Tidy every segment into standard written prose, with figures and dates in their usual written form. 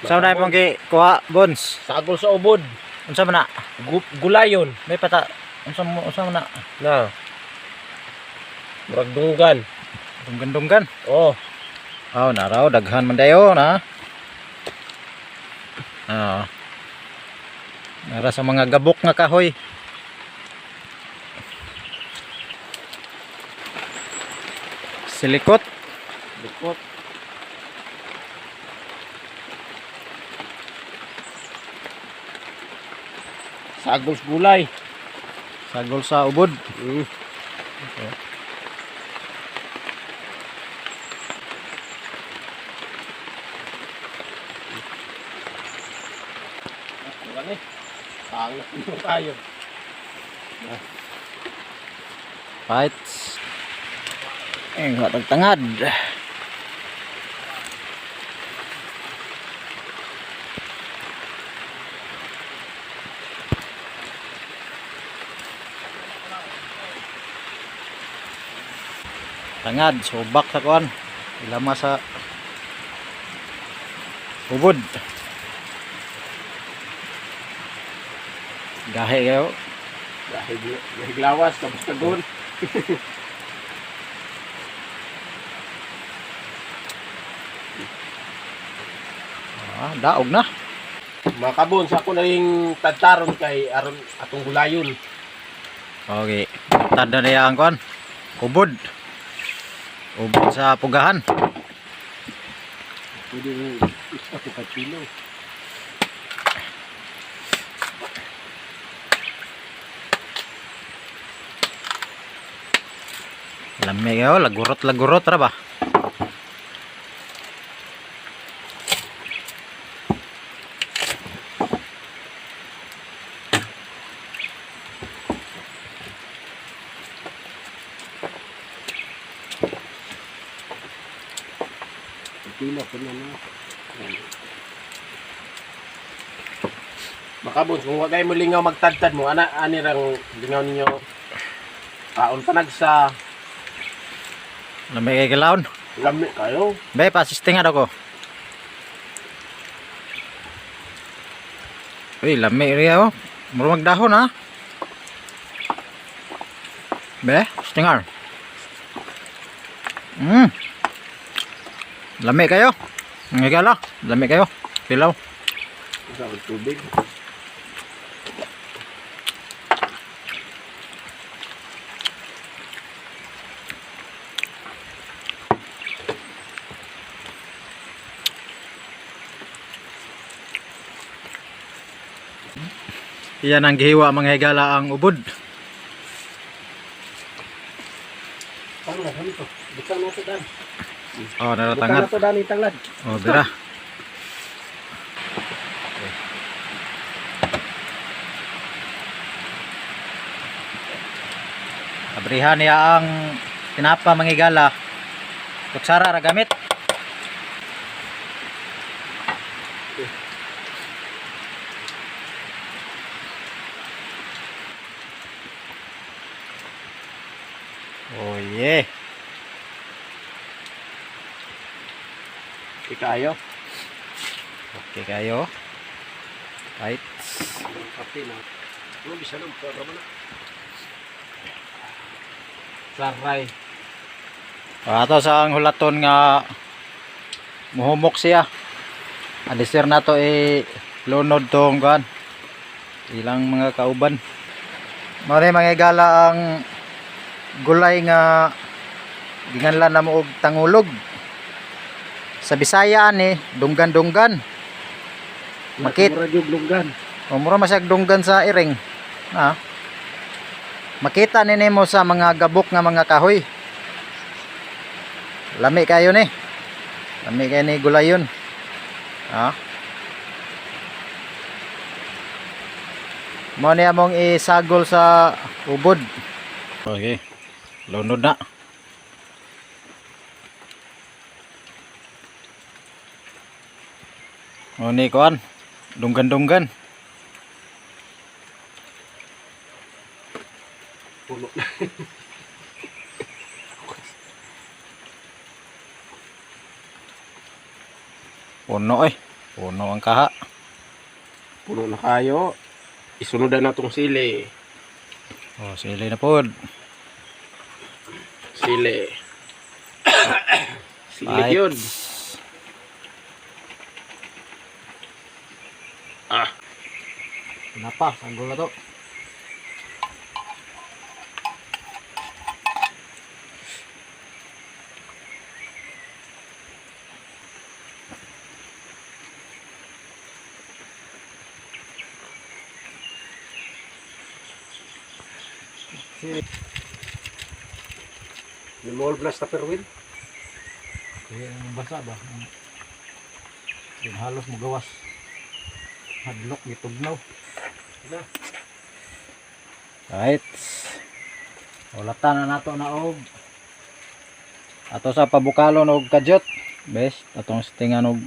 Saan na pong kuha, Bons? Sagol sa ubod. Unsa man na? Gulayon. May pata. Unsa man na? Na. Murag dunggan. Dunggan-dunggan. Oh. Oh, naraw daghan man dayo na. Nara sa mga gabok nga kahoy. Silikot. Likot. Sagol sa gulay. Sagol sa ubod. Okay. Pangit mo tayo. Fights. Tangad. Tangad, subak sa kuan. Ilama sa ubod. Gahe kayo. Dahil lawas, tapos kagon. Daog na. Makabon sa ako na yung tadtaron kay aron atong gulayon. Okay. Tanda na yan kuan. Ubod. Ubod sa pugahan. Pwede rin isa ko kapilo. Lami kayo, lagurot ra ba? Kapilo ko na na. Makabon, kung wagay mo lingaw magtadtad mo, ani rang lingaw ninyo. Kaon panag sa Lami kayo kilaon. lami kayo. Be, pasisting ako. Uy, lami rin ako. Muro magdahon ha. Be, stingar. Lami kayo. Ngigala. Lami kayo. Pilaw. Sa tubig. Iyan ang gihiwa mga higala ang ubod. Tanglad, ano to? Butang na to dan. Oh, Butang naratangad. na to dan, tanglad. Oh, dira. Abrihan niya ang tinapa mga higala. Kutsara ra gamit. Oh yeah. Ikayo. Okay kayo. Right. Kape na. Ano bisa nang para mo na. Saray. Ato sa ang hulaton nga muhumok siya. Adisir na to lunod tong kan. Ilang mga kauban. Mare mga higala ang gulay nga ginganlan na mo og tangulog. Sa Bisaya ani dunggan-dunggan. Mura jug lunggan. Mura masyag dunggan sa iring. Makita ni mo sa mga gabok nga mga kahoy. Lami kayo ni. Lami kayo ni gulayon. Mo ni among isagol sa ubod. Okay. Lunod na. O ni kuan, dunggan-dunggan. Puno. Puno Puno ang kaha. Puno na kayo. Isunudan na tong sili. Oh, sili na pod. Sili. Sili Right. yun. Ah. Pinapa, sanggol na to. Limol blast na perwin. Kaya ang basa ba? Yung halos magawas. Hadlok, gitugnaw. Na. Right. Ulatan na nato na og ato sa pabukalon og kadyot. Best, atong stingan og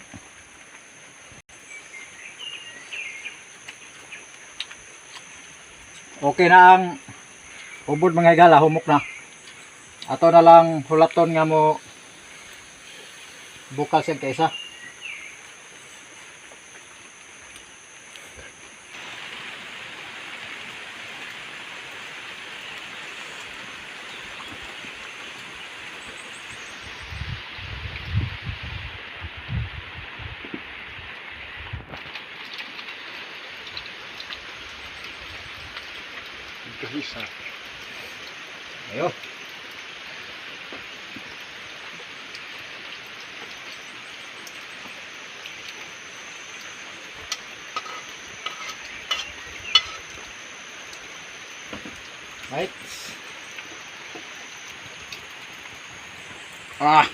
okay na ang ubod mga igala, humok na. Ato na lang hulaton nga mo bukal siyang kaisa. Kahisa. Ayo. Right. Ah.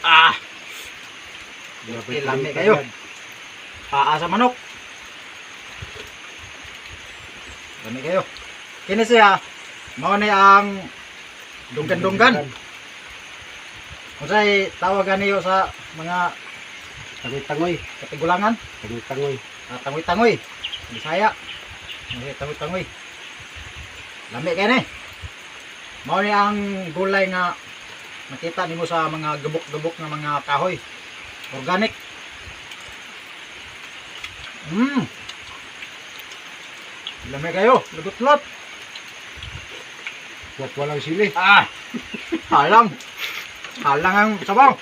Ah. Lami kayo. Paa sa manok. Lami kayo. Kini siya mao ni ang dunggan-dunggan. Unsay tawagan niyo sa mga Tangoy-tangoy. katigulangan? Tangoy-tangoy. Tangoy-tangoy. Bisaya. Tangoy-tangoy. Lami kay ni. Mao ni ang gulay nga nakita nimo sa mga gubok-gubok nga mga kahoy. Organic. Lami kayo. Lugot-lot. Huwag walang sili. Ah. Halang. Halang ang sabaw.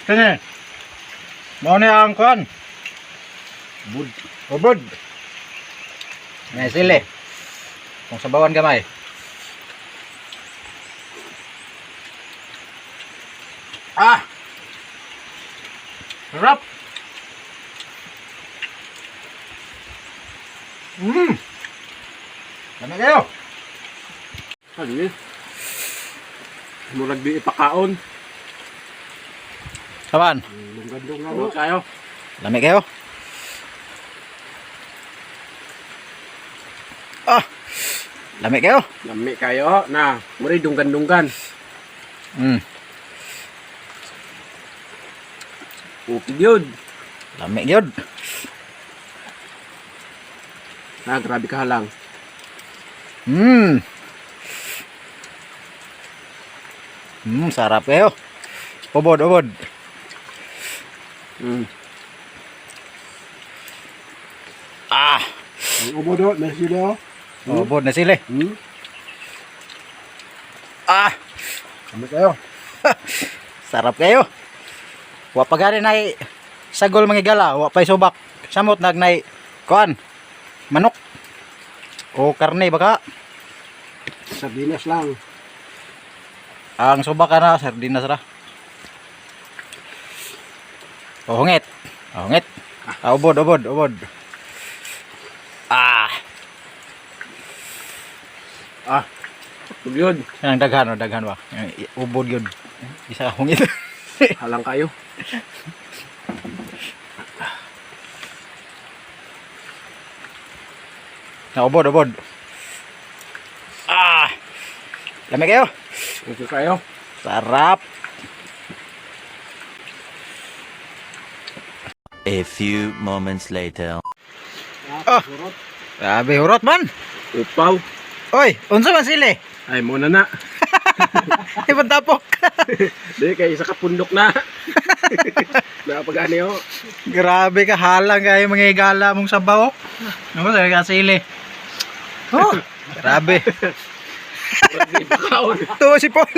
Kani. Mao ni ang kuan. Bud. Ubod. May sili. Kung sabawan gamay. Ah. Sarap. Lami kayo. Ano yun? Murag di ipakaon. Saban. Lunggan-lunggan mo kayo. Lami kayo. Ah. Lami kayo. Lami kayo. Na, muri dunggan-dunggan. Okay yun. Lami gyud. Na, grabe ka halang. Sarap kayo. Ubod, ubod. Ah, Ang ubo do, may sili o. ubod na sila. Ah, Lami kayo. sarap kayo. Wa pa gani nay sagol mangigala, wa pay subak. Samot nagnay kuan. Manok. O karne baka. Sardinas lang. Ang subak na sardinas ra. O hungit. O hungit. Ah, ubod, ubod, ubod. Ah, Ah, yun. ang daghan o daghan ba? Ubod yun. Isa hungit. Halang kayo. Na ubod, ubod. Ah, lami kayo. Okay kayo. Sarap. A few moments later. Ah. Grabe hurot man. Upaw. Oy, unsa man sili? Ay mo na. Ibang tapok. Di kay isa ka pundok na. Napagani oh. Grabe ka, halang kayo mga igala mong sabaw. Ano sa kasili? Oh, grabe. Di pa kaon. Ito si Pon.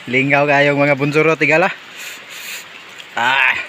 Lingaw kayong mga bunsuro tigala. Ah.